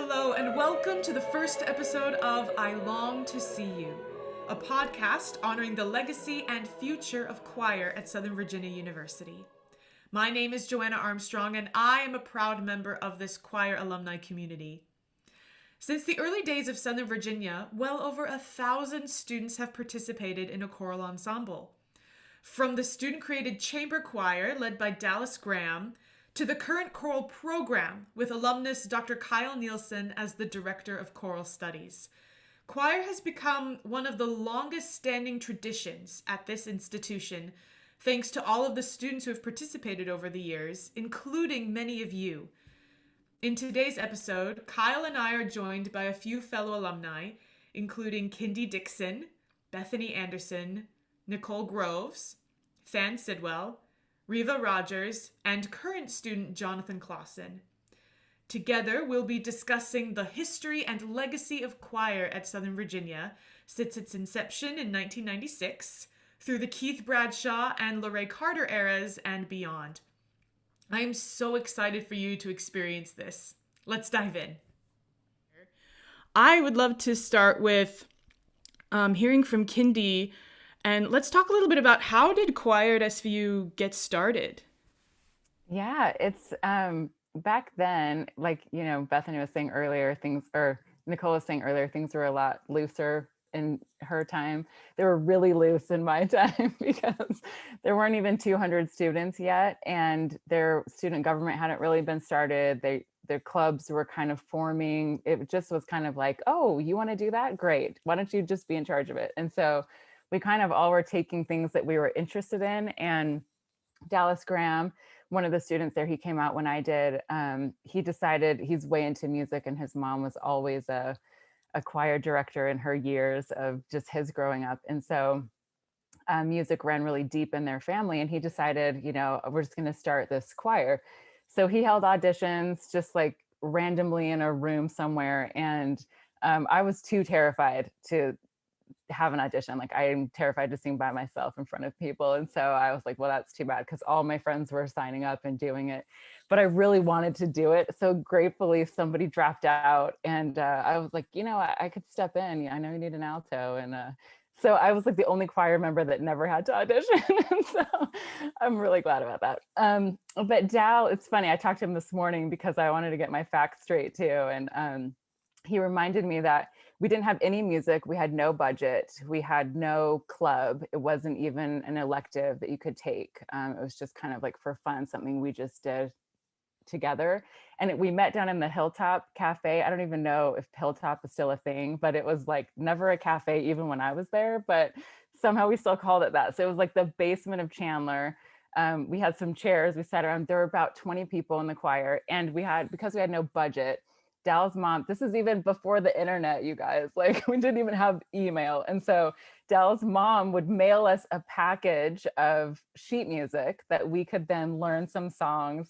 Hello, and welcome to the first episode of I Long to See You, a podcast honoring the legacy and future of choir at Southern Virginia University. My name is Joanna Armstrong, and I am a proud member of this choir alumni community. Since the early days of Southern Virginia, well over 1,000 students have participated in a choral ensemble. From the student-created chamber choir led by Dallas Graham to the current choral program with alumnus Dr. Kyle Nielsen as the Director of Choral Studies. Choir has become one of the longest-standing traditions at this institution, thanks to all of the students who have participated over the years, including many of you. In today's episode, Kyle and I are joined by a few fellow alumni, including Kindee Dixon, Bethany Anderson, Nicole Groves, Sidwell, Reva Rogers, and current student Jonathan Clawson. Together, we'll be discussing the history and legacy of choir at Southern Virginia since its inception in 1996, through the Keith Bradshaw and Lorraine Carter eras and beyond. I am so excited for you to experience this. Let's dive in. I would love to start with hearing from Kindee. And let's talk a little bit about how did choir at SVU get started? Yeah, it's back then, like, Bethany was saying earlier, Nicole was saying earlier, things were a lot looser in her time. They were really loose in my time because there weren't even 200 students yet, and their student government hadn't really been started. Their clubs were kind of forming. It just was kind of like, oh, you want to do that? Great. Why don't you just be in charge of it? And so we kind of all were taking things that we were interested in. And Dallas Graham, one of the students there, he came out when I did. He decided he's way into music, and his mom was always a choir director in her years of just his growing up. And so music ran really deep in their family. And he decided, we're just going to start this choir. So he held auditions just like randomly in a room somewhere. And I was too terrified to have an audition. Like, I am terrified to sing by myself in front of people. And so I was like, well, that's too bad, because all my friends were signing up and doing it, but I really wanted to do it. So gratefully somebody dropped out, and I was like, I could step in. Yeah, I know you need an alto. And so I was like the only choir member that never had to audition. And so I'm really glad about that. But Dal, it's funny, I talked to him this morning because I wanted to get my facts straight too. And he reminded me that we didn't have any music. We had no budget. We had no club. It wasn't even an elective that you could take. It was just kind of like for fun, something we just did together. And we met down in the Hilltop Cafe. I don't even know if Hilltop is still a thing, but it was like never a cafe even when I was there, but somehow we still called it that. So it was like the basement of Chandler. We had some chairs. We sat around. There were about 20 people in the choir. And because we had no budget, Dal's mom, this is even before the internet, you guys, like we didn't even have email. And so Dal's mom would mail us a package of sheet music that we could then learn some songs.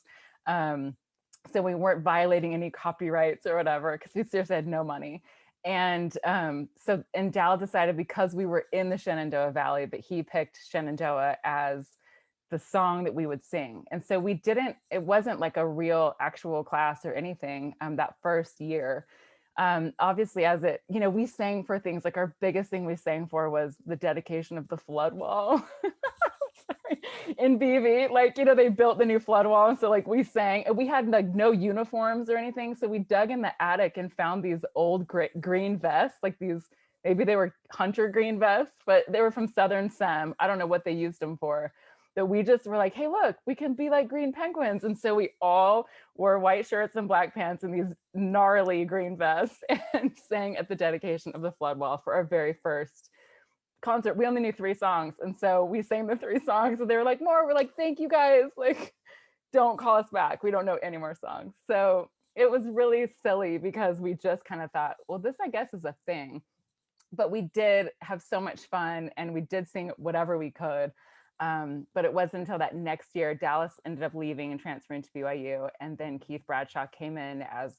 So we weren't violating any copyrights or whatever, because we seriously had no money. And Dal decided, because we were in the Shenandoah Valley, that he picked Shenandoah as the song that we would sing. And so it wasn't like a real actual class or anything that first year. Obviously, we sang for things like, our biggest thing we sang for was the dedication of the flood wall. Sorry. In BV, they built the new flood wall. And so like we sang, and we had like no uniforms or anything. So we dug in the attic and found these old green vests, like maybe they were hunter green vests, but they were from Southern Sem. I don't know what they used them for. That we just were like, hey, look, we can be like green penguins. And so we all wore white shirts and black pants and these gnarly green vests and sang at the dedication of the flood wall for our very first concert. We only knew 3 songs. And so we sang the 3 songs, and they were like, more. We're like, thank you guys. Like, don't call us back. We don't know any more songs. So it was really silly, because we just kind of thought, well, this, I guess, is a thing. But we did have so much fun, and we did sing whatever we could. But it wasn't until that next year, Dallas ended up leaving and transferring to BYU. And then Keith Bradshaw came in as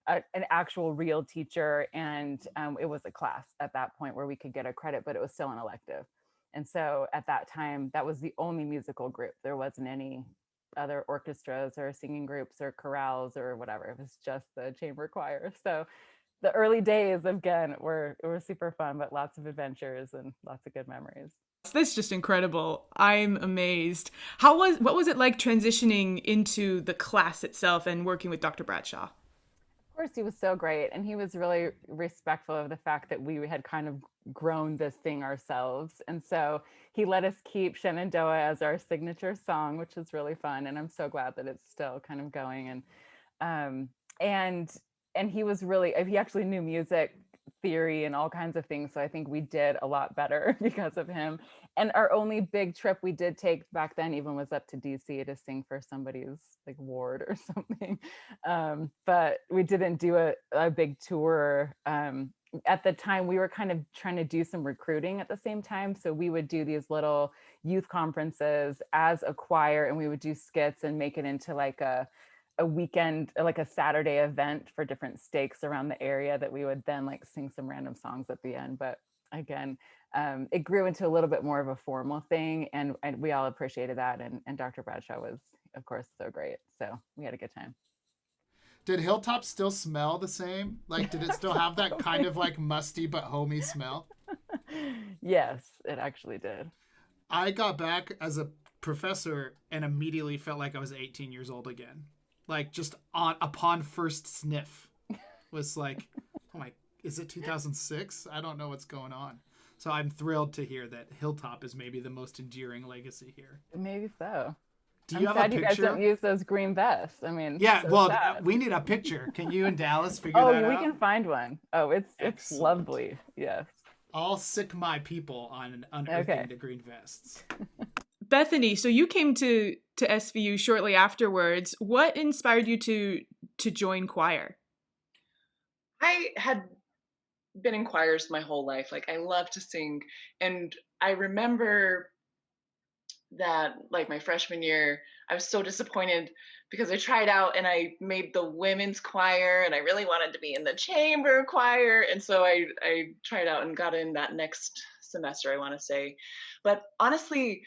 an actual real teacher. And it was a class at that point where we could get a credit, but it was still an elective. And so at that time, that was the only musical group. There wasn't any other orchestras or singing groups or chorales or whatever. It was just the chamber choir. So the early days again were super fun, but lots of adventures and lots of good memories. That's just incredible. I'm amazed. What was it like transitioning into the class itself and working with Dr. Bradshaw? Of course, he was so great, and he was really respectful of the fact that we had kind of grown this thing ourselves, and so he let us keep Shenandoah as our signature song, which is really fun, and I'm so glad that it's still kind of going. Um, and and he was really, he actually knew music theory and all kinds of things, so I think we did a lot better because of him. And our only big trip we did take back then even was up to DC to sing for somebody's like ward or something. But we didn't do a big tour. At the time we were kind of trying to do some recruiting at the same time, so we would do these little youth conferences as a choir, and we would do skits and make it into like a weekend, like a Saturday event for different stakes around the area that we would then like sing some random songs at the end. But again, it grew into a little bit more of a formal thing, and we all appreciated that. And Dr. Bradshaw was, of course, so great. So we had a good time. Did Hilltop still smell the same? Like, did it still have that kind of like musty but homey smell? Yes, it actually did. I got back as a professor and immediately felt like I was 18 years old again. Like, just upon first sniff was like, oh my, is it 2006? I don't know what's going on. So I'm thrilled to hear that Hilltop is maybe the most enduring legacy here. Maybe so. Do you I'm have sad a you guys picture? don't use those green vests. I mean, Yeah, so well, sad. we need a picture. Can you and Dallas figure Oh, that out? we can find one. Oh, it's Excellent. lovely. Yes. I'll sick my people on unearthing the green vests. Bethany, so you came to SVU shortly afterwards. What inspired you to join choir? I had been in choirs my whole life. Like, I love to sing. And I remember that, like, my freshman year, I was so disappointed because I tried out and I made the women's choir and I really wanted to be in the chamber choir. And so I tried out and got in that next semester, I want to say. But honestly,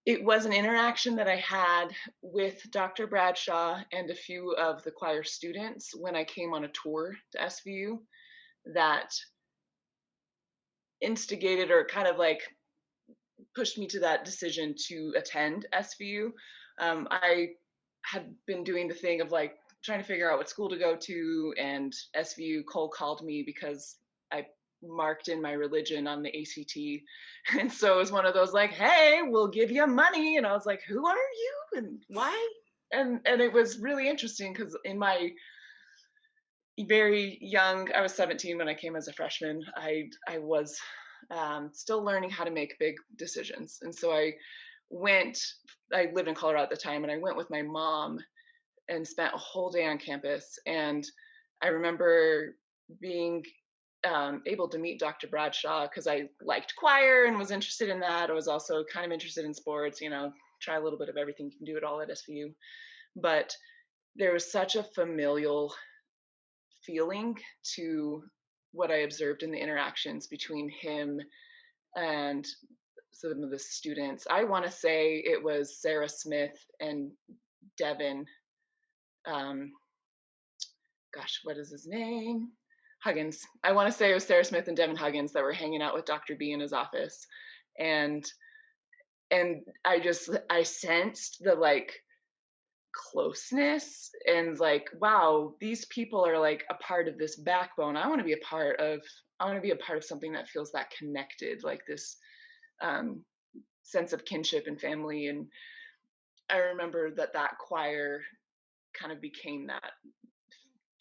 it was an interaction that I had with Dr. Bradshaw and a few of the choir students when I came on a tour to SVU that instigated or kind of like pushed me to that decision to attend SVU. I had been doing the thing of like trying to figure out what school to go to, and SVU cold called me because I marked in my religion on the ACT. And so it was one of those like, hey, we'll give you money. And I was like, who are you and why? And it was really interesting because in my very young, I was 17 when I came as a freshman. I was still learning how to make big decisions. And so I lived in Colorado at the time, and I went with my mom and spent a whole day on campus. And I remember being able to meet Dr. Bradshaw because I liked choir and was interested in that. I was also kind of interested in sports, try a little bit of everything. You can do it all at SVU. But there was such a familial feeling to what I observed in the interactions between him and some of the students. I want to say it was Sarah Smith and Devin. What is his name? Huggins. I want to say it was Sarah Smith and Devin Huggins that were hanging out with Dr. B in his office. And I sensed the like closeness and like, wow, these people are like a part of this backbone. I want to be a part of something that feels that connected, like this sense of kinship and family. And I remember that choir kind of became that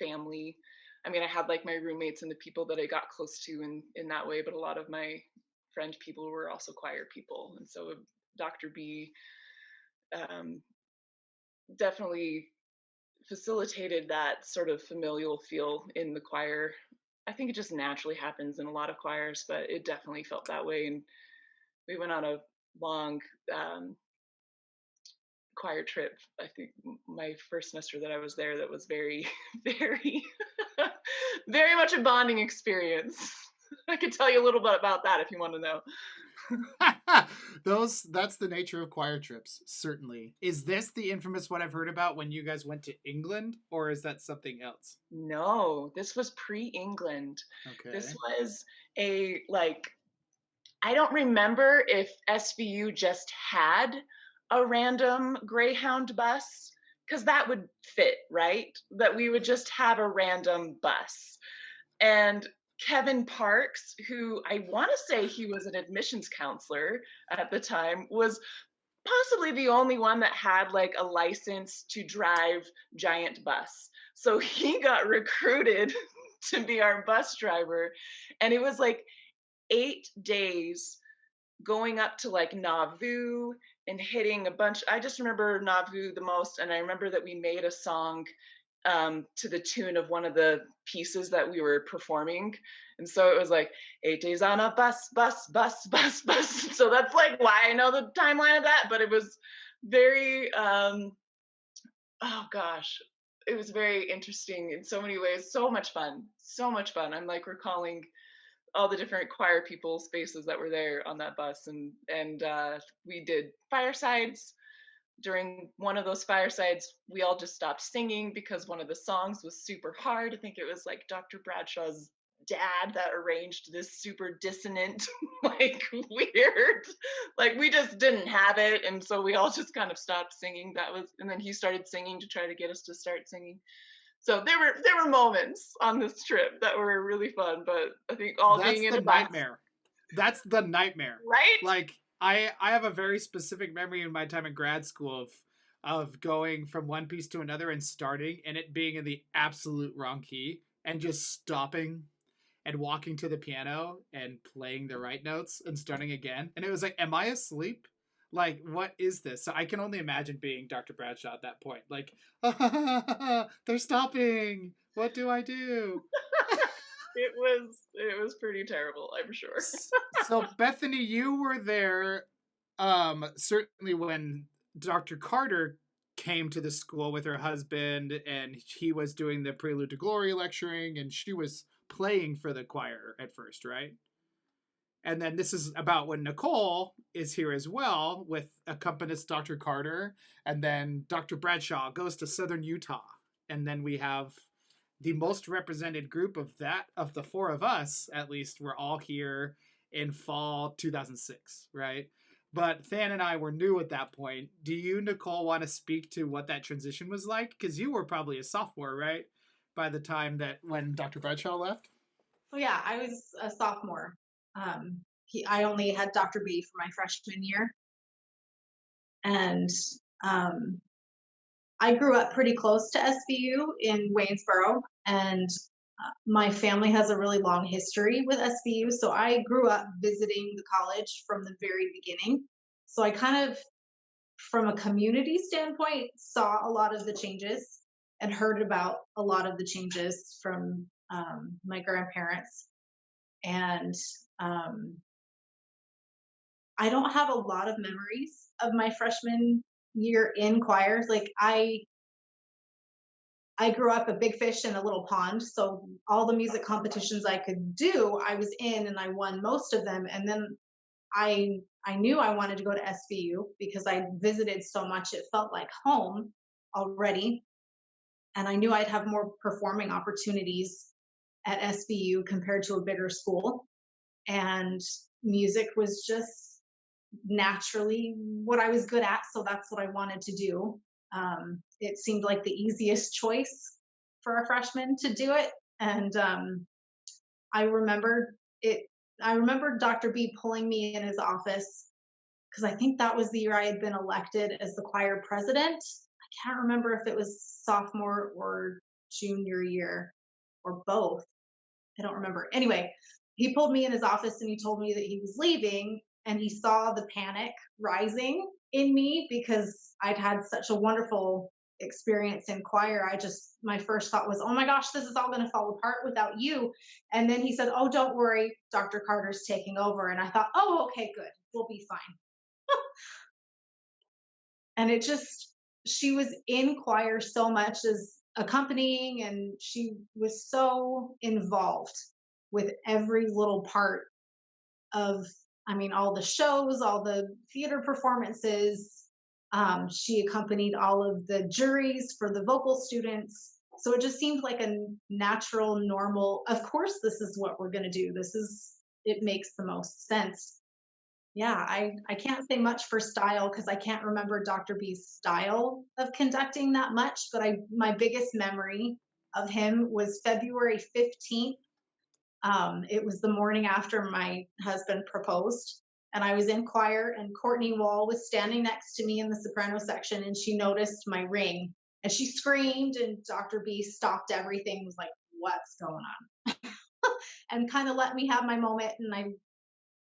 family. I mean, I had like my roommates and the people that I got close to in that way, but a lot of my friend people were also choir people. And so Dr. B definitely facilitated that sort of familial feel in the choir. I think it just naturally happens in a lot of choirs, but it definitely felt that way. And we went on a long choir trip. I think my first semester that I was there, that was very, very, very much a bonding experience. I could tell you a little bit about that if you want to know. That's the nature of choir trips, certainly. Is this the infamous one I've heard about when you guys went to England, or is that something else? No, this was pre-England. Okay. This was a, like, I don't remember if SVU just had a random Greyhound bus, because that would fit, right? That we would just have a random bus. And Kevin Parks, who I want to say he was an admissions counselor at the time, was possibly the only one that had like a license to drive giant bus. So he got recruited to be our bus driver. And it was like 8 days going up to like Nauvoo and hitting a bunch. I just remember Nauvoo the most. And I remember that we made a song to the tune of one of the pieces that we were performing. And so it was like 8 days on a bus, bus, bus, bus, bus. So that's like why I know the timeline of that. But it was very, oh gosh, it was very interesting in so many ways. So much fun. So much fun. I'm like recalling all the different choir people's faces that were there on that bus. And we did firesides. During one of those firesides, we all just stopped singing because one of the songs was super hard. I think it was like Dr. Bradshaw's dad that arranged this super dissonant, like weird, like we just didn't have it. And so we all just kind of stopped singing. And then he started singing to try to get us to start singing. So there were moments on this trip that were really fun, but I think all being in a bus. That's the nightmare. Right? Like I have a very specific memory in my time in grad school of going from one piece to another and starting and it being in the absolute wrong key and just stopping and walking to the piano and playing the right notes and starting again. And it was like, am I asleep? Like, what is this? So I can only imagine being Dr. Bradshaw at that point. Like, they're stopping. What do I do? It was pretty terrible, I'm sure. So Bethany, you were there certainly when Dr. Carter came to the school with her husband and he was doing the Prelude to Glory lecturing and she was playing for the choir at first, right? And then this is about when Nicole is here as well with accompanist Dr. Carter, and then Dr. Bradshaw goes to Southern Utah. And then we have the most represented group of the four of us, at least, were all here in fall 2006, right? But Than and I were new at that point. Do you, Nicole, want to speak to what that transition was like? Because you were probably a sophomore, right? By the time that when Dr. Bradshaw left? Oh yeah, I was a sophomore. I only had Dr. B for my freshman year. And I grew up pretty close to SVU in Waynesboro, and my family has a really long history with SVU. So I grew up visiting the college from the very beginning. So I kind of, from a community standpoint, saw a lot of the changes and heard about a lot of the changes from my grandparents. And I don't have a lot of memories of my freshman year in choir. Like I grew up a big fish in a little pond, so all the music competitions I could do, I was in and I won most of them. And then I knew I wanted to go to SVU because I visited so much, it felt like home already. And I knew I'd have more performing opportunities at SVU compared to a bigger school. And music was just naturally what I was good at, so that's what I wanted to do. It seemed like the easiest choice for a freshman to do it. And I remember Dr. B pulling me in his office because I think that was the year I had been elected as the choir president. I can't remember if it was sophomore or junior year or both. I don't remember. Anyway, he pulled me in his office and he told me that he was leaving, and he saw the panic rising in me because I'd had such a wonderful experience in choir. My first thought was, oh my gosh, this is all going to fall apart without you. And then he said, oh, don't worry, Dr. Carter's taking over. And I thought, oh, okay, good. We'll be fine. And she was in choir so much as accompanying, and she was so involved with every little part of I mean, all the shows, all the theater performances. She accompanied all of the juries for the vocal students. So it just seemed like a natural, normal, of course, this is what we're going to do. It makes the most sense. Yeah, I can't say much for style because I can't remember Dr. B's style of conducting that much, but my biggest memory of him was February 15th. It was the morning after my husband proposed, and I was in choir, and Courtney Wall was standing next to me in the soprano section, and she noticed my ring, and she screamed, and Dr. B stopped everything, was like, "What's going on?" and kind of let me have my moment, and I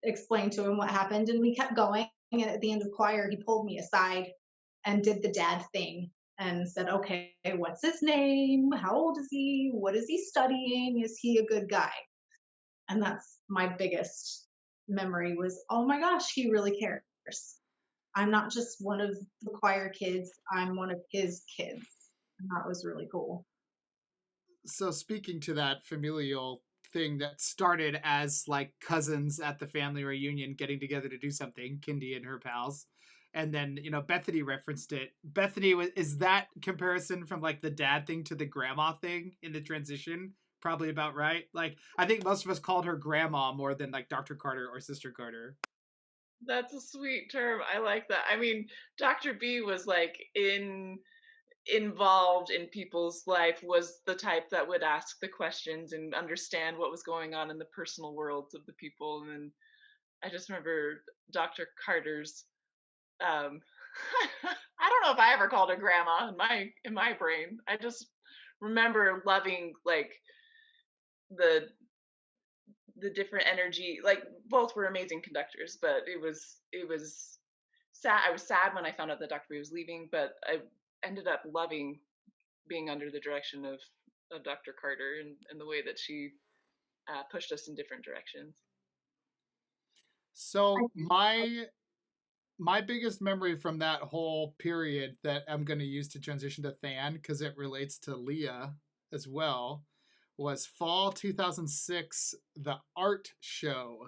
explained to him what happened, and we kept going. And at the end of choir, he pulled me aside and did the dad thing and said, "Okay, what's his name? How old is he? What is he studying? Is he a good guy?" And that's my biggest memory was, oh my gosh, he really cares. I'm not just one of the choir kids, I'm one of his kids. And that was really cool. So speaking to that familial thing that started as like cousins at the family reunion getting together to do something, Kindee and her pals, and then Bethany referenced it. Bethany, is that comparison from like the dad thing to the grandma thing in the transition probably about right? Like I think most of us called her grandma more than like Dr. Carter or Sister Carter. That's a sweet term. I like that. I mean, Dr. B was like involved in people's life, was the type that would ask the questions and understand what was going on in the personal worlds of the people. And I just remember Dr. Carter's um I don't know if I ever called her grandma in my brain. I just remember loving like the different energy. Like both were amazing conductors, but it was sad. I was sad when I found out that Dr. B was leaving, but I ended up loving being under the direction of Dr. Carter and the way that she pushed us in different directions. So my biggest memory from that whole period that I'm going to use to transition to Than, because it relates to Leah as well, was fall 2006, the art show.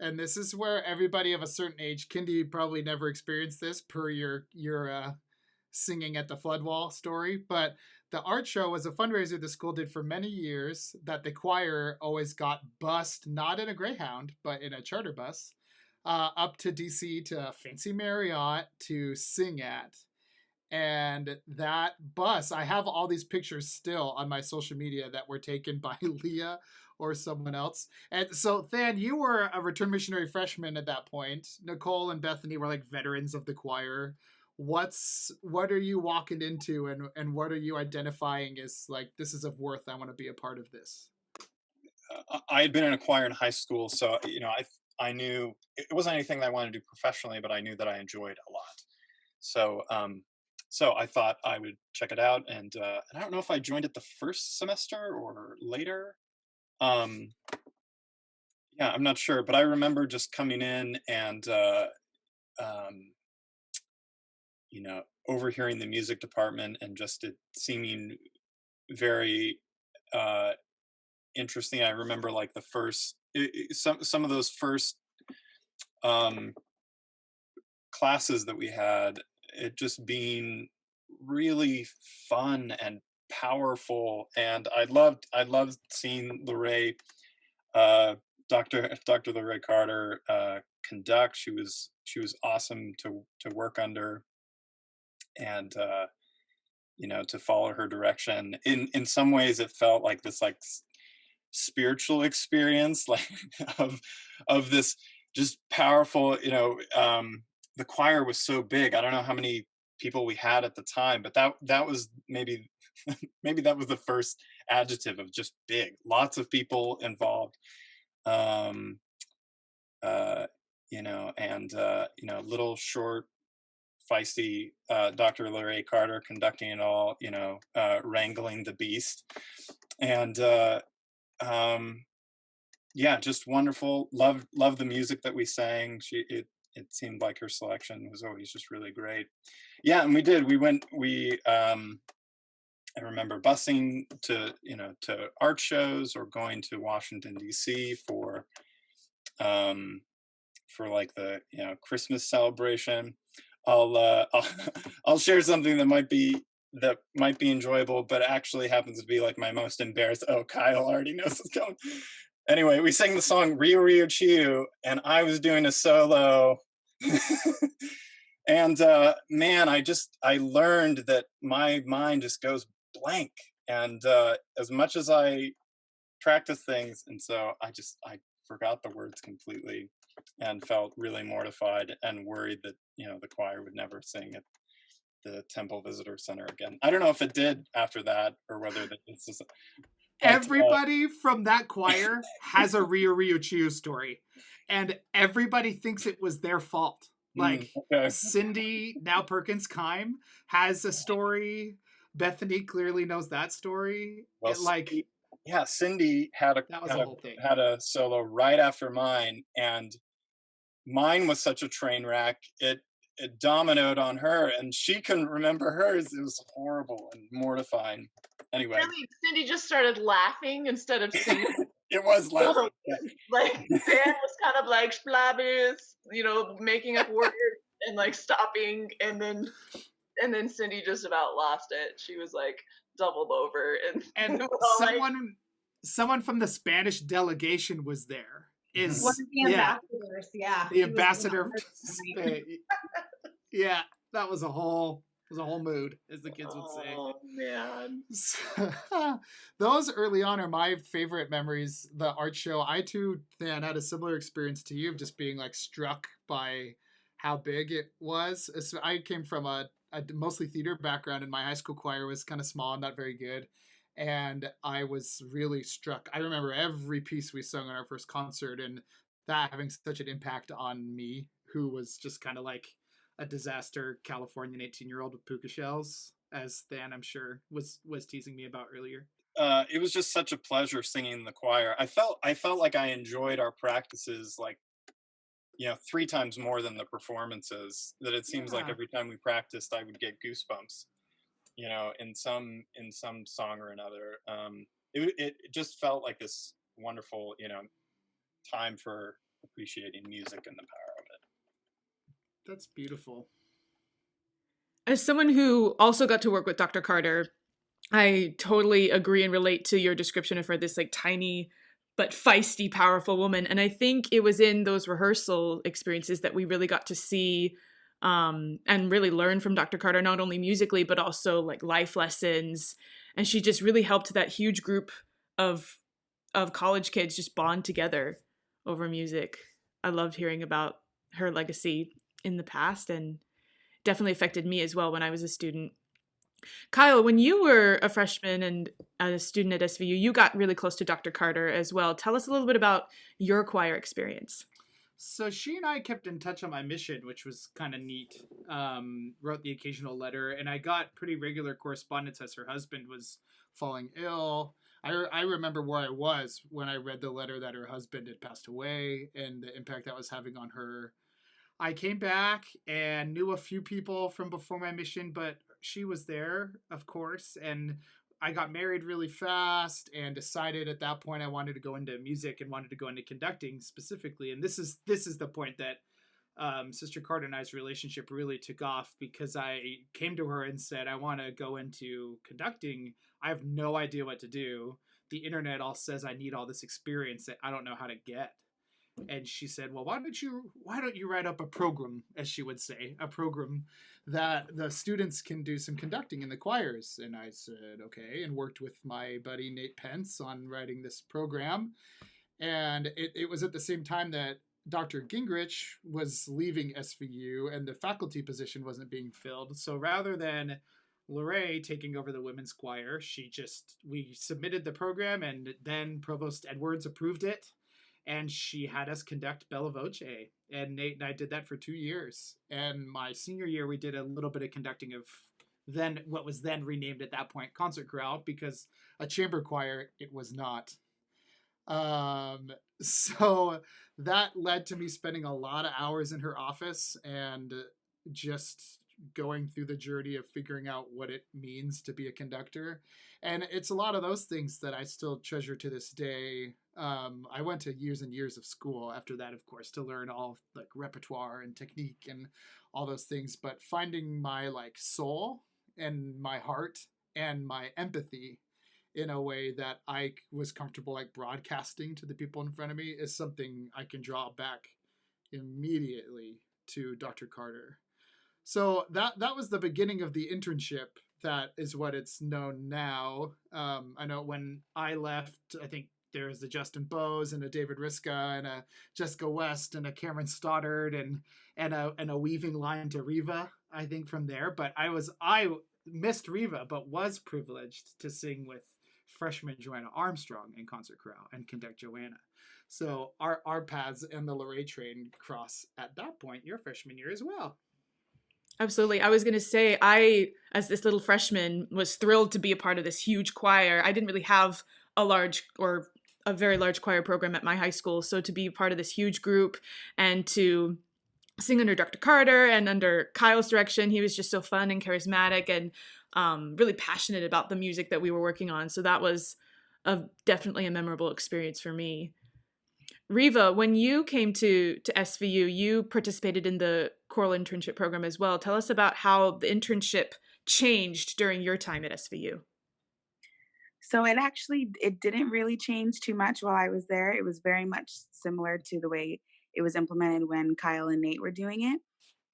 And this is where everybody of a certain age, Kindee probably never experienced this per your singing at the flood wall story, but the art show was a fundraiser the school did for many years that the choir always got bussed, not in a Greyhound, but in a charter bus, up to DC to Fancy Marriott to sing at. And that bus, I have all these pictures still on my social media that were taken by Leah or someone else. And so, Than, you were a return missionary freshman at that point. Nicole and Bethany were like veterans of the choir. What are you walking into, and what are you identifying as like, this is of worth, I want to be a part of this? I had been in a choir in high school, so I knew it wasn't anything that I wanted to do professionally, but I knew that I enjoyed a lot. So so I thought I would check it out, and I don't know if I joined it the first semester or later. Um, yeah, I'm not sure, but I remember just coming in and um, overhearing the music department and just it seeming very uh, interesting. I remember like the first some of those first um, classes that we had, it just being really fun and powerful, and I loved seeing Lorraine, Dr. Lorraine Carter conduct. She was awesome to work under, and to follow her direction. In some ways it felt like this like spiritual experience, like of this just powerful, the choir was so big. I don't know how many people we had at the time, but that was maybe maybe that was the first adjective of just big. Lots of people involved. Um and little short feisty Dr. Lorraine Carter conducting it all, wrangling the beast. And yeah, just wonderful. Love the music that we sang. It seemed like her selection was always just really great. Yeah, and I remember busing to art shows or going to Washington DC for for like the Christmas celebration. I'll share something that might be enjoyable, but actually happens to be like my most embarrassed. Oh, Kyle already knows what's going. Anyway, we sang the song Rio Rio Chiu, and I was doing a solo. And man, I learned that my mind just goes blank. And as much as I practice things, and so I forgot the words completely and felt really mortified and worried that the choir would never sing at the Temple Visitor Center again. I don't know if it did after that or whether it's just, everybody from that choir has a Rio Rio Chiu story, and everybody thinks it was their fault. Like okay. Cindy, now Perkins Kime, has a story. Bethany clearly knows that story. Well, Cindy had a solo right after mine, and mine was such a train wreck. It dominoed on her, and she couldn't remember hers. It was horrible and mortifying. Anyway, really, Cindy just started laughing instead of singing. It was laughing. Like Dan was kind of like splabbies, making up words and like stopping, and then Cindy just about lost it. She was like doubled over, and someone from the Spanish delegation was there. Is one of the ambassadors, the ambassador of Spain. Yeah, that was a whole mood, as the kids would say. Oh man. So, those early on are my favorite memories. The art show. I too, Dan, had a similar experience to you of just being like struck by how big it was. So I came from a mostly theater background, and my high school choir was kind of small and not very good. And I was really struck. I remember every piece we sung on our first concert, and that having such an impact on me, who was just kind of like a disaster Californian 18-year-old with puka shells, as Than, I'm sure, was teasing me about earlier. It was just such a pleasure singing in the choir. I felt like I enjoyed our practices like 3 times more than the performances. That it seems like every time we practiced, I would get goosebumps. In some song or another. It just felt like this wonderful, time for appreciating music and the power of it. That's beautiful. As someone who also got to work with Dr. Carter, I totally agree and relate to your description of her, this like tiny but feisty, powerful woman. And I think it was in those rehearsal experiences that we really got to see and really learn from Dr. Carter, not only musically, but also like life lessons. And she just really helped that huge group of college kids just bond together over music. I loved hearing about her legacy in the past, and definitely affected me as well when I was a student. Kyle, when you were a freshman and a student at SVU, you got really close to Dr. Carter as well. Tell us a little bit about your choir experience. So she and I kept in touch on my mission, which was kind of neat. Wrote the occasional letter, and I got pretty regular correspondence as her husband was falling ill. I remember where I was when I read the letter that her husband had passed away and the impact that was having on her. I came back and knew a few people from before my mission, but she was there, of course, and I got married really fast and decided at that point I wanted to go into music and wanted to go into conducting specifically. And this is the point that Sister Carter and I's relationship really took off, because I came to her and said, I want to go into conducting. I have no idea what to do. The internet all says I need all this experience that I don't know how to get. And she said, well, why don't you write up a program, as she would say, a program that the students can do some conducting in the choirs. And I said, okay, and worked with my buddy Nate Pence on writing this program. And it was at the same time that Dr. Gingrich was leaving SVU and the faculty position wasn't being filled. So rather than Lorraine taking over the women's choir, we submitted the program, and then Provost Edwards approved it. And she had us conduct Bella Voce. And Nate and I did that for 2 years. And my senior year, we did a little bit of conducting of then what was then renamed at that point concert chorale, because a chamber choir it was not. So that led to me spending a lot of hours in her office and just going through the journey of figuring out what it means to be a conductor. And it's a lot of those things that I still treasure to this day. I went to years and years of school after that, of course, to learn all like repertoire and technique and all those things. But finding my like soul and my heart and my empathy in a way that I was comfortable like broadcasting to the people in front of me is something I can draw back immediately to Dr. Carter. So that was the beginning of the internship. That is what it's known now. I know when I left, I think there was a Justin Bowes and a David Riska and a Jessica West and a Cameron Stoddard and a weaving line to Reva, I think, from there. But I missed Reva, but was privileged to sing with freshman Joanna Armstrong in concert chorale and conduct Joanna. So our paths and the Luray train cross at that point, your freshman year as well. Absolutely. I was going to say, I, as this little freshman, was thrilled to be a part of this huge choir. I didn't really have a very large choir program at my high school. So to be part of this huge group and to sing under Dr. Carter and under Kyle's direction, he was just so fun and charismatic and really passionate about the music that we were working on. So that was definitely a memorable experience for me. Reva, when you came to SVU, you participated in the choral internship program as well. Tell us about how the internship changed during your time at SVU. So it didn't really change too much while I was there. It was very much similar to the way it was implemented when Kyle and Nate were doing it.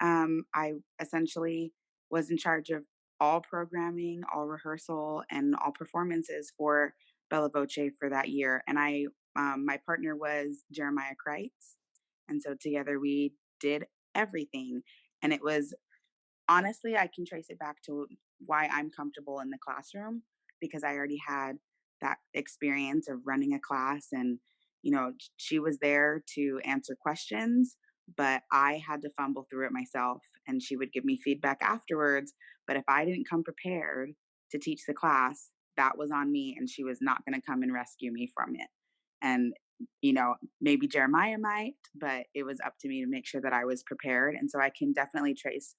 I essentially was in charge of all programming, all rehearsal, and all performances for Bella Voce for that year. And my partner was Jeremiah Kreitz. And so together we did everything. And it was, honestly, I can trace it back to why I'm comfortable in the classroom, because I already had that experience of running a class. And, she was there to answer questions, but I had to fumble through it myself. And she would give me feedback afterwards. But if I didn't come prepared to teach the class, that was on me, and she was not going to come and rescue me from it. And, maybe Jeremiah might, but it was up to me to make sure that I was prepared. And so I can definitely trace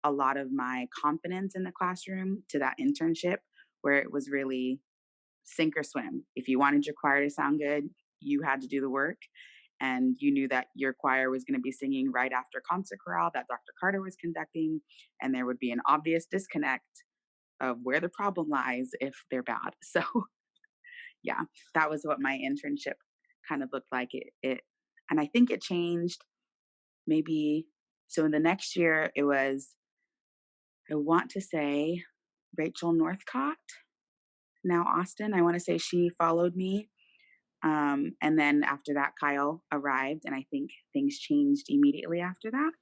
a lot of my confidence in the classroom to that internship, where it was really sink or swim. If you wanted your choir to sound good, you had to do the work. And you knew that your choir was going to be singing right after concert chorale that Dr. Carter was conducting. And there would be an obvious disconnect of where the problem lies if they're bad. So yeah, that was what my internship kind of looked like. And I think it changed maybe. So in the next year, it was, I want to say, Rachel Northcott, now Austin. I want to say she followed me. And then after that, Kyle arrived, and I think things changed immediately after that.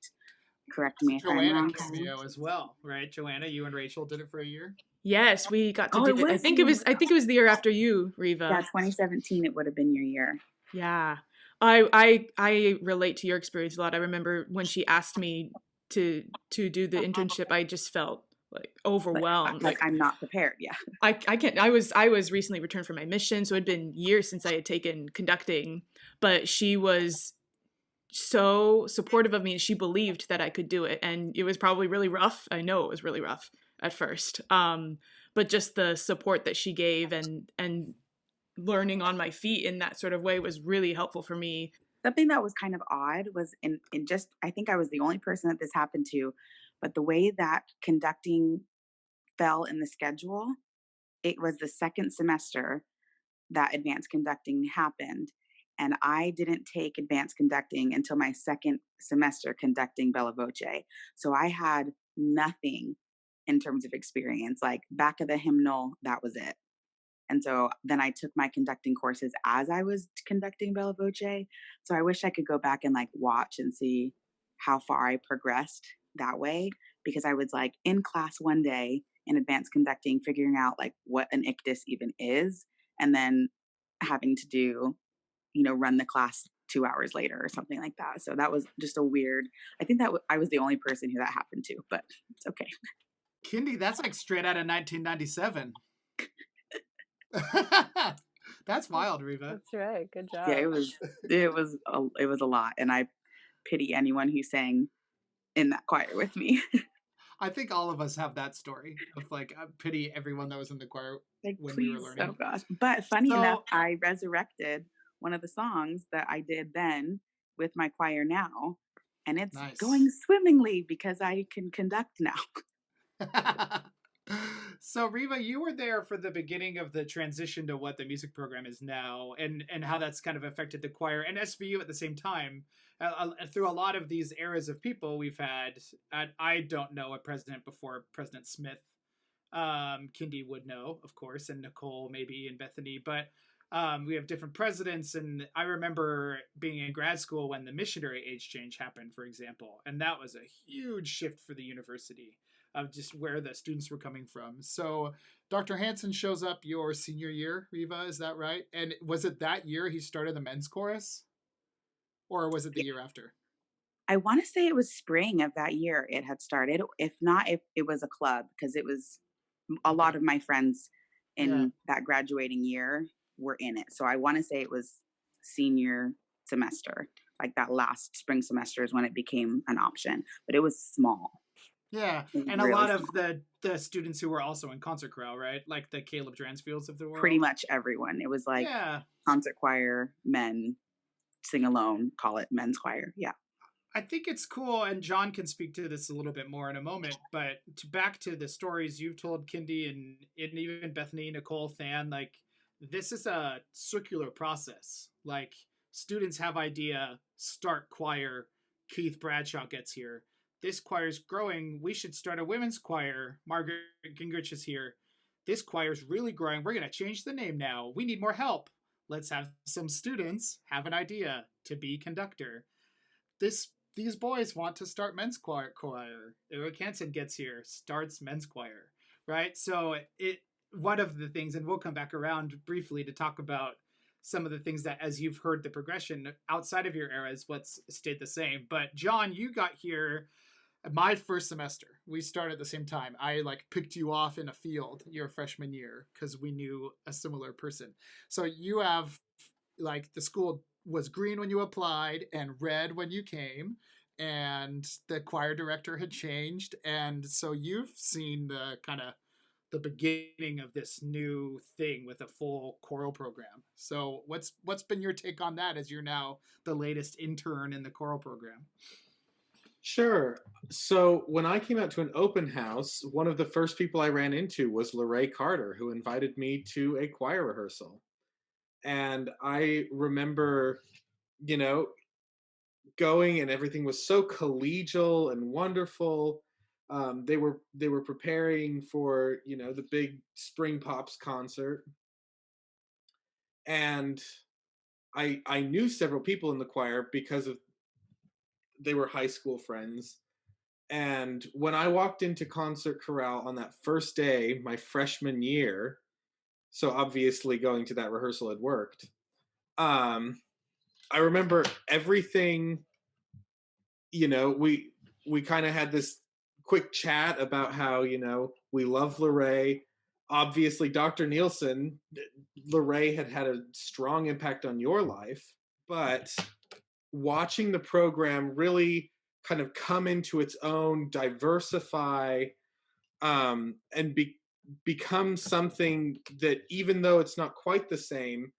Correct me if I'm wrong. Joanna cameo as well, right? Joanna, you and Rachel did it for a year. Yes, we got to do it. I think it was the year after you, Reva. Yeah, 2017. It would have been your year. Yeah, I relate to your experience a lot. I remember when she asked me to do the internship, I just felt like overwhelmed. Like I'm not prepared. Yeah. I can't. I was recently returned from my mission, so it'd been years since I had taken conducting. But she was so supportive of me, and she believed that I could do it. And it was probably really rough. I know it was really rough at first. But just the support that she gave and learning on my feet in that sort of way was really helpful for me. Something that was kind of odd was in just, I think I was the only person that this happened to, but the way that conducting fell in the schedule, it was the second semester that advanced conducting happened. And I didn't take advanced conducting until my second semester conducting Bella Voce. So I had nothing in terms of experience, like back of the hymnal, that was it. And so then I took my conducting courses as I was conducting Bella Voce. So I wish I could go back and like watch and see how far I progressed that way, because I was like in class one day in advanced conducting, figuring out like what an ictus even is, and then having to do, run the class 2 hours later or something like that. So that was just a weird, I think that I was the only person who that happened to, but it's okay. Kindee, that's like straight out of 1997. That's wild, Reva. That's right. Good job. Yeah, it was a lot, and I pity anyone who sang in that choir with me. I think all of us have that story of like, I pity everyone that was in the choir Like, when we were please, oh learning. gosh. But funny enough, So I resurrected one of the songs that I did then with my choir now, and it's nice. going swimmingly because I can conduct now. So Reva, you were there for the beginning of the transition to what the music program is now, and how that's kind of affected the choir and SVU at the same time. Through a lot of these eras of people we've had, I don't know a president before President Smith. Kindee would know, of course, and Nicole maybe, and Bethany, but we have different presidents. And I remember being in grad school when the missionary age change happened, for example, and that was a huge shift for the university of just where the students were coming from. So Dr. Hansen shows up your senior year, Reva, is that right? And was it that year he started the men's chorus? Or was it the year after? I want to say it was spring of that year it had started. If not, if it was a club, because it was a lot of my friends in that graduating year were in it. So I want to say it was senior semester, like that last spring semester is when it became an option, but it was small. Yeah, and really a lot of the students who were also in concert chorale, right? Like the Caleb Dransfields of the world. Pretty much everyone. It was like concert choir, men, sing alone, call it men's choir. Yeah. I think it's cool, and John can speak to this a little bit more in a moment, but back to the stories you've told, Kindee, and even Bethany, Nicole, Than, like, this is a circular process. Like, students have idea, start choir, Keith Bradshaw gets here. This choir's growing, we should start a women's choir. Margaret Gingrich is here. This choir's really growing, we're going to change the name now. We need more help. Let's have some students have an idea to be conductor. These boys want to start men's choir. Eric Hansen gets here, starts men's choir, right? So one of the things, and we'll come back around briefly to talk about some of the things that, as you've heard the progression outside of your era, is what's stayed the same. But John, you got here my first semester. We started at the same time. I like picked you off in a field your freshman year because we knew a similar person. So you have like the school was green when you applied and red when you came, and the choir director had changed, and so you've seen the kind of the beginning of this new thing with a full choral program. So what's been your take on that as you're now the latest intern in the choral program? Sure. So when I came out to an open house, one of the first people I ran into was Lorraine Carter, who invited me to a choir rehearsal. And I remember, going, and everything was so collegial and wonderful. They were preparing for, the big Spring Pops concert. And I knew several people in the choir because they were high school friends. And when I walked into concert chorale on that first day, my freshman year, so obviously going to that rehearsal had worked. I remember everything, we kind of had this quick chat about how, we love Lorraine. Obviously, Dr. Nielsen, Lorraine had a strong impact on your life, but watching the program really kind of come into its own, diversify, and become something that, even though it's not quite the same,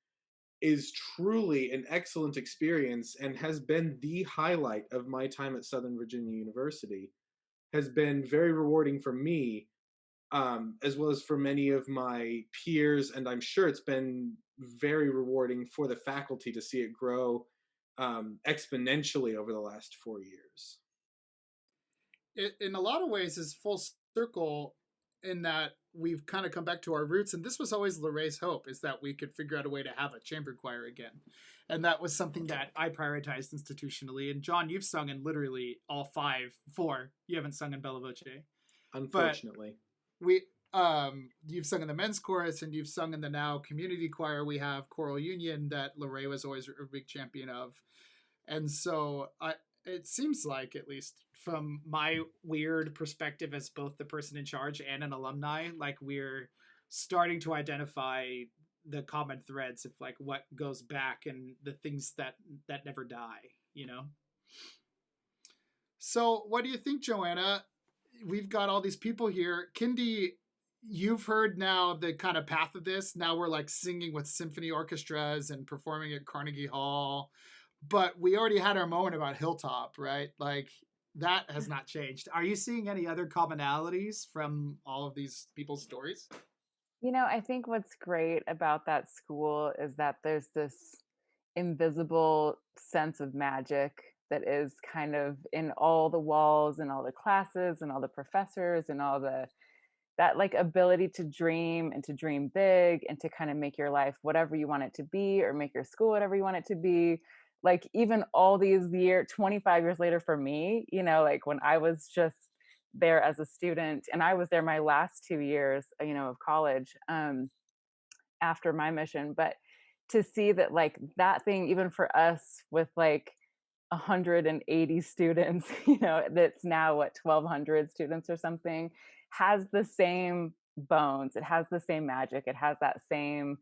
is truly an excellent experience and has been the highlight of my time at Southern Virginia University, has been very rewarding for me, as well as for many of my peers. And I'm sure it's been very rewarding for the faculty to see it grow exponentially over the last 4 years. In a lot of ways is full circle in that we've kind of come back to our roots, and this was always Lorraine's hope, is that we could figure out a way to have a chamber choir again, and that was something that I prioritized institutionally. And John, you've sung in literally all four. You haven't sung in Bella Voce, unfortunately. But you've sung in the men's chorus, and you've sung in the now community choir. We have Choral Union that Lorraine was always a big champion of, and so it seems like, at least from my weird perspective as both the person in charge and an alumni, like we're starting to identify the common threads of like what goes back and the things that never die, So what do you think, Joanna? we've got all these people here. Kindee, you've heard now the kind of path of this. Now we're like singing with symphony orchestras and performing at Carnegie Hall. But we already had our moment about Hilltop, right? Like that has not changed. Are you seeing any other commonalities from all of these people's stories? I think what's great about that school is that there's this invisible sense of magic that is kind of in all the walls and all the classes and all the professors and all that like ability to dream and to dream big and to kind of make your life whatever you want it to be, or make your school whatever you want it to be. Like even all these 25 years later for me, like when I was just there as a student, and I was there my last 2 years, of college, after my mission. But to see that like that thing, even for us with like 180 students, that's now what, 1,200 students or something, has the same bones. It has the same magic. It has that same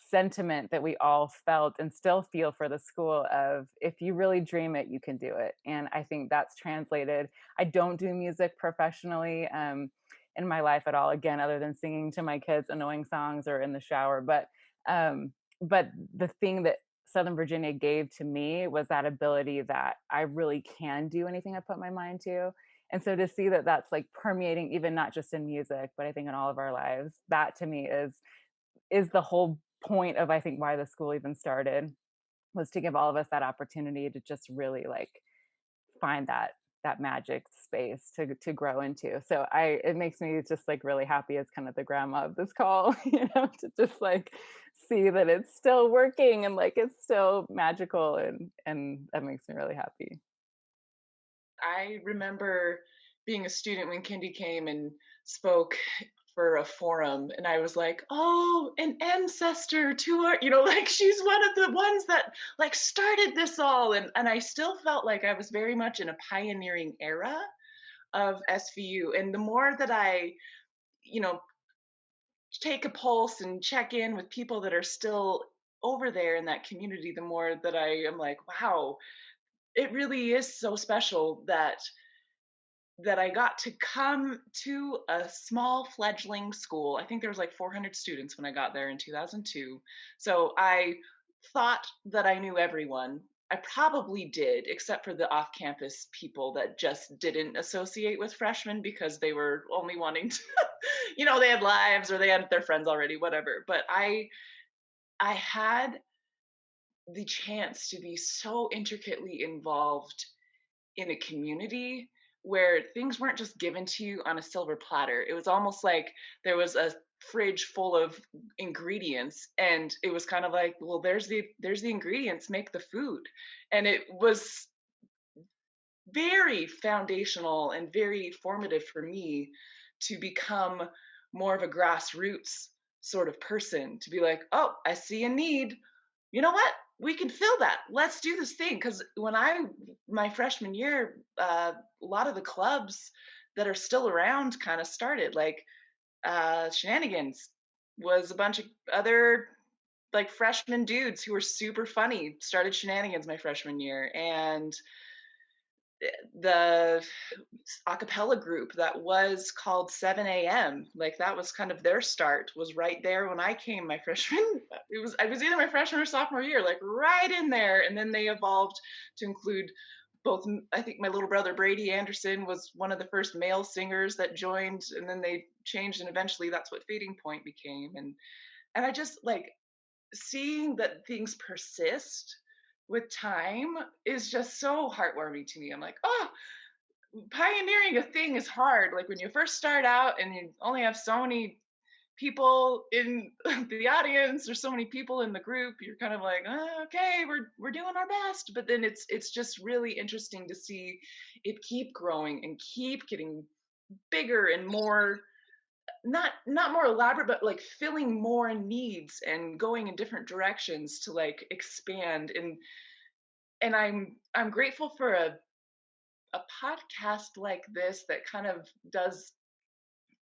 sentiment that we all felt and still feel for the school of, if you really dream it, you can do it. And I think that's translated. I don't do music professionally in my life at all, again, other than singing to my kids annoying songs or in the shower. But the thing that Southern Virginia gave to me was that ability that I really can do anything I put my mind to. And so to see that that's like permeating, even not just in music, but I think in all of our lives, that to me is the whole point of, I think, why the school even started, was to give all of us that opportunity to just really like find that magic space to grow into. So it makes me just like really happy as kind of the grandma of this call, to just like see that it's still working and like it's still magical, and that makes me really happy. I remember being a student when Kindee came and spoke for a forum, and I was like, oh, an ancestor to our, like she's one of the ones that like started this all. And I still felt like I was very much in a pioneering era of SVU. And the more that I, take a pulse and check in with people that are still over there in that community, the more that I am like, wow, it really is so special that I got to come to a small fledgling school. I think there was like 400 students when I got there in 2002. So I thought that I knew everyone. I probably did, except for the off-campus people that just didn't associate with freshmen because they were only wanting to, they had lives or they had their friends already, whatever. But I had the chance to be so intricately involved in a community where things weren't just given to you on a silver platter. It was almost like there was a fridge full of ingredients, and it was kind of like, well, there's the ingredients, make the food. And it was very foundational and very formative for me to become more of a grassroots sort of person, to be like, oh, I see a need. You know what? We can fill that. Let's do this thing. Because when my freshman year, a lot of the clubs that are still around kind of started. Like Shenanigans was a bunch of other like freshman dudes who were super funny started Shenanigans my freshman year. And the acapella group that was called 7 a.m. like that was kind of their start, was right there when I came my freshman. I was either my freshman or sophomore year, like right in there. And then they evolved to include both. I think my little brother Brady Anderson was one of the first male singers that joined, and then they changed, and eventually that's what Fading Point became. And I just like seeing that things persist with time is just so heartwarming to me. I'm like, oh, pioneering a thing is hard. Like when you first start out and you only have so many people in the audience or so many people in the group, you're kind of like, oh, okay, we're doing our best. But then it's just really interesting to see it keep growing and keep getting bigger and more, not more elaborate, but like filling more needs and going in different directions to like expand. And I'm grateful for a podcast like this that kind of does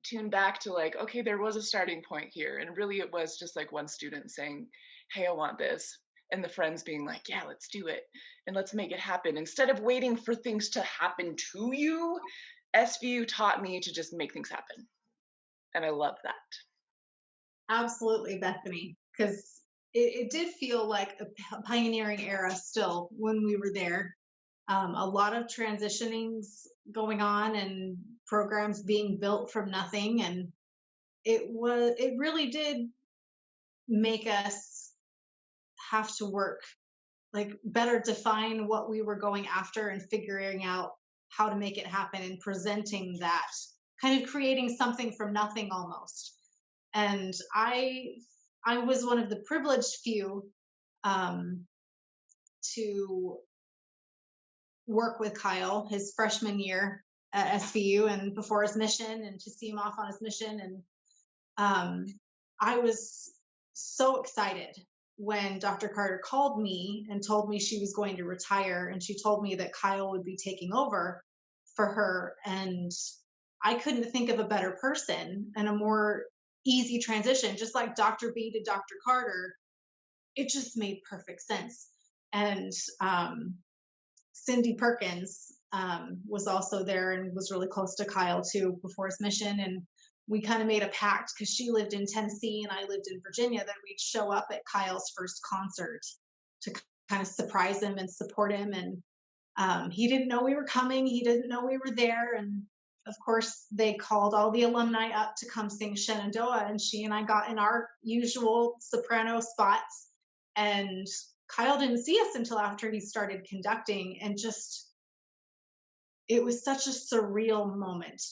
tune back to like, okay, there was a starting point here, and really it was just like one student saying, hey, I want this, and the friends being like, yeah, let's do it and let's make it happen, instead of waiting for things to happen to you SVU taught me to just make things happen. And I love that. Absolutely, Bethany, because it did feel like a pioneering era still when we were there. A lot of transitionings going on and programs being built from nothing, and it really did make us have to work, like better define what we were going after and figuring out how to make it happen and presenting that, kind of creating something from nothing almost. And I was one of the privileged few to work with Kyle his freshman year at SVU and before his mission, and to see him off on his mission. And I was so excited when Dr. Carter called me and told me she was going to retire, and she told me that Kyle would be taking over for her. And I couldn't think of a better person and a more easy transition, just like Dr. B to Dr. Carter. It just made perfect sense. And Cindy Perkins was also there and was really close to Kyle too before his mission. And we kind of made a pact, because she lived in Tennessee and I lived in Virginia, that we'd show up at Kyle's first concert to kind of surprise him and support him. And he didn't know we were coming. He didn't know we were there. And of course, they called all the alumni up to come sing Shenandoah, and she and I got in our usual soprano spots. And Kyle didn't see us until after he started conducting, and just, it was such a surreal moment.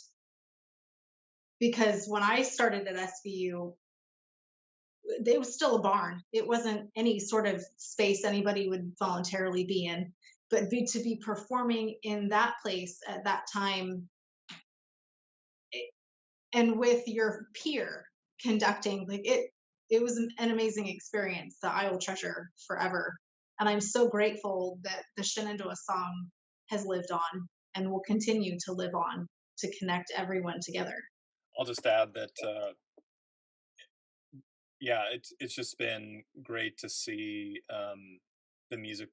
Because when I started at SVU, it was still a barn. It wasn't any sort of space anybody would voluntarily be in. But to be performing in that place at that time, and with your peer conducting, like it was an amazing experience that I will treasure forever. And I'm so grateful that the Shenandoah song has lived on and will continue to live on to connect everyone together. I'll just add that, yeah, it's just been great to see the music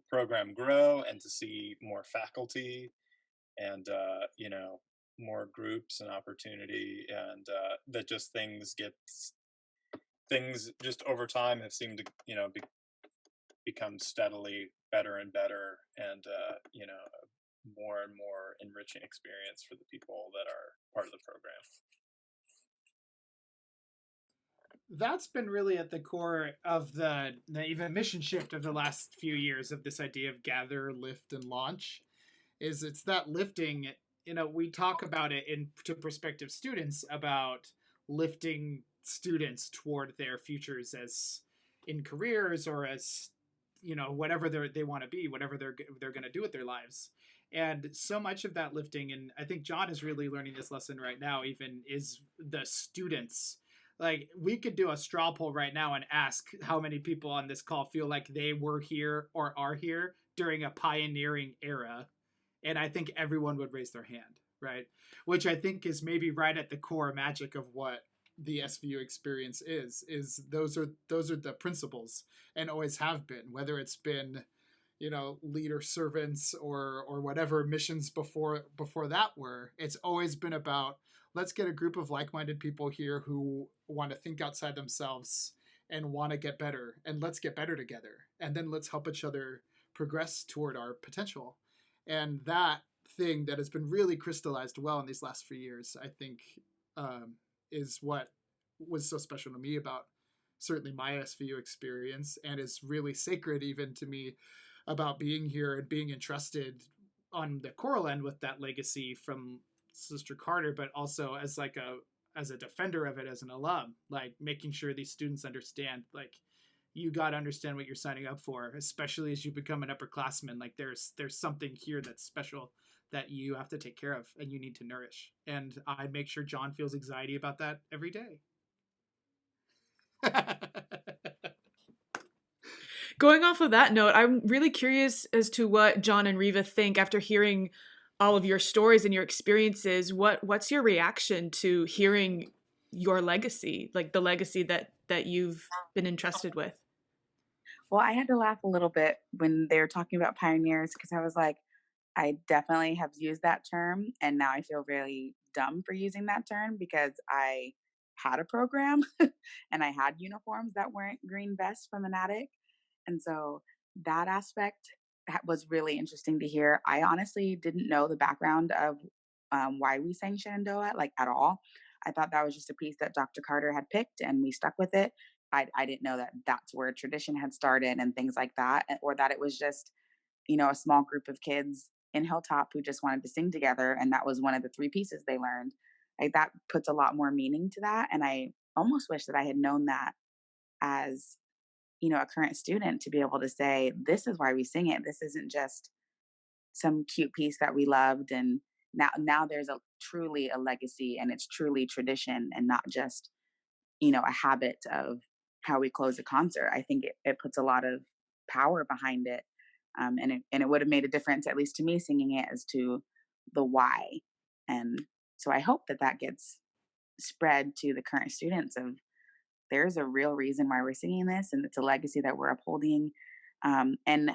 program grow, and to see more faculty, and more groups and opportunity, and that just things just over time have seemed to become steadily better and better, and more and more enriching experience for the people that are part of the program. That's been really at the core of the even mission shift of the last few years, of this idea of gather, lift, and launch. It's that lifting. We talk about it to prospective students about lifting students toward their futures, as in careers, or as whatever they want to be, whatever they're going to do with their lives. And so much of that lifting, and I think John is really learning this lesson right now, even, is the students. Like, we could do a straw poll right now and ask how many people on this call feel like they were here or are here during a pioneering era. And I think everyone would raise their hand, right? Which I think is maybe right at the core magic of what the SVU experience is those are the principles, and always have been, whether it's been, leader servants or whatever missions before that were. It's always been about, let's get a group of like-minded people here who want to think outside themselves and want to get better, and let's get better together, and then let's help each other progress toward our potential. And that thing that has been really crystallized well in these last few years, I think, is what was so special to me about certainly my SVU experience, and is really sacred even to me about being here and being entrusted on the choral end with that legacy from Sister Carter, but also as a defender of it, as an alum, like making sure these students understand, like, you got to understand what you're signing up for, especially as you become an upperclassman. Like, there's something here that's special that you have to take care of and you need to nourish. And I make sure John feels anxiety about that every day. Going off of that note, I'm really curious as to what John and Reva think after hearing all of your stories and your experiences. What's your reaction to hearing your legacy, like the legacy that you've been entrusted with? Well, I had to laugh a little bit when they were talking about pioneers, because I was like, I definitely have used that term, and now I feel really dumb for using that term because I had a program and I had uniforms that weren't green vests from an attic. And so that aspect was really interesting to hear. I honestly didn't know the background of why we sang Shenandoah, like at all. I thought that was just a piece that Dr. Carter had picked and we stuck with it. I didn't know that that's where tradition had started and things like that, or that it was just, a small group of kids in Hilltop who just wanted to sing together. And that was one of the three pieces they learned. Like that puts a lot more meaning to that. And I almost wish that I had known that as, a current student, to be able to say, this is why we sing it. This isn't just some cute piece that we loved. And now there's truly a legacy, and it's truly tradition and not just, a habit of how we close a concert. I think it puts a lot of power behind it. And it would have made a difference, at least to me, singing it, as to the why. And so I hope that that gets spread to the current students of, there's a real reason why we're singing this, and it's a legacy that we're upholding. And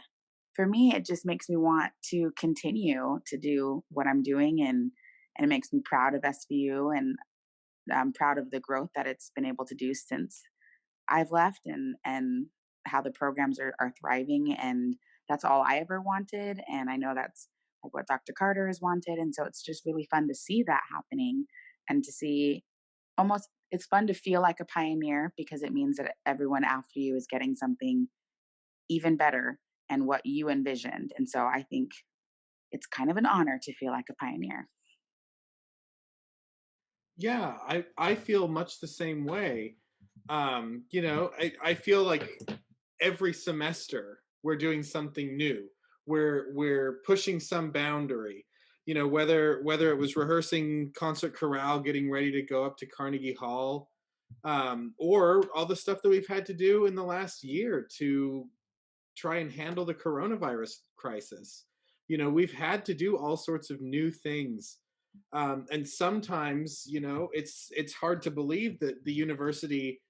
for me, it just makes me want to continue to do what I'm doing, and it makes me proud of SVU, and I'm proud of the growth that it's been able to do since I've left, and how the programs are thriving. And that's all I ever wanted. And I know that's like what Dr. Carter has wanted. And so it's just really fun to see that happening, and to see, almost, it's fun to feel like a pioneer, because it means that everyone after you is getting something even better and what you envisioned. And so I think it's kind of an honor to feel like a pioneer. Yeah, I feel much the same way. I feel like every semester we're doing something new. We're pushing some boundary. Whether it was rehearsing concert chorale, getting ready to go up to Carnegie Hall, or all the stuff that we've had to do in the last year to try and handle the coronavirus crisis. We've had to do all sorts of new things. And sometimes, it's hard to believe that the university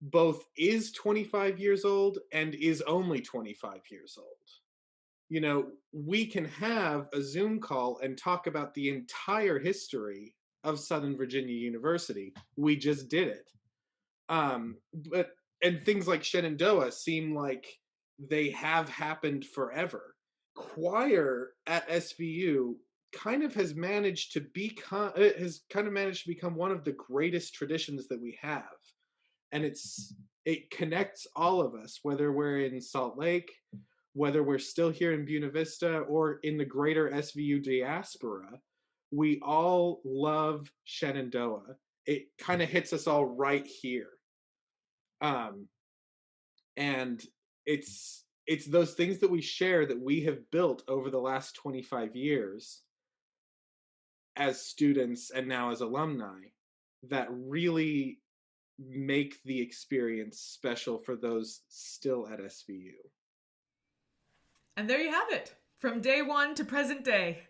both is 25 years old and is only 25 years old. We can have a Zoom call and talk about the entire history of Southern Virginia University. We just did it. But and things like Shenandoah seem like they have happened forever. Choir at SVU kind of has managed to become one of the greatest traditions that we have. And it connects all of us, whether we're in Salt Lake, whether we're still here in Buena Vista, or in the greater SVU diaspora. We all love Shenandoah. It kind of hits us all right here. And it's those things that we share, that we have built over the last 25 years as students and now as alumni, that really make the experience special for those still at SVU. And there you have it, from day one to present day.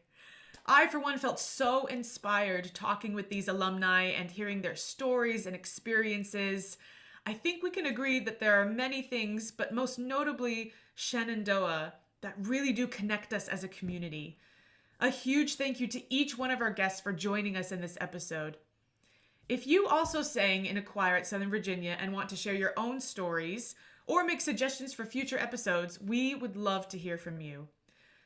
I, for one, felt so inspired talking with these alumni and hearing their stories and experiences. I think we can agree that there are many things, but most notably Shenandoah, that really do connect us as a community. A huge thank you to each one of our guests for joining us in this episode. If you also sang in a choir at Southern Virginia and want to share your own stories or make suggestions for future episodes, we would love to hear from you.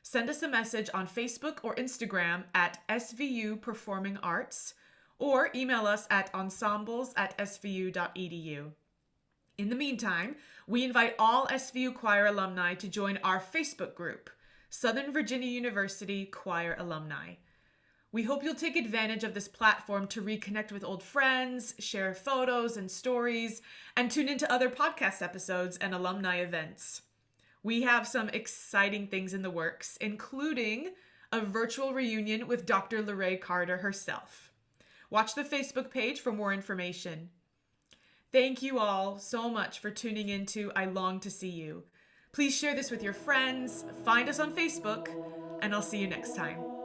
Send us a message on Facebook or Instagram at SVU Performing Arts, or email us at ensembles@svu.edu. In the meantime, we invite all SVU choir alumni to join our Facebook group, Southern Virginia University Choir Alumni. We hope you'll take advantage of this platform to reconnect with old friends, share photos and stories, and tune into other podcast episodes and alumni events. We have some exciting things in the works, including a virtual reunion with Dr. Lorraine Carter herself. Watch the Facebook page for more information. Thank you all so much for tuning in to I Long to See You. Please share this with your friends, find us on Facebook, and I'll see you next time.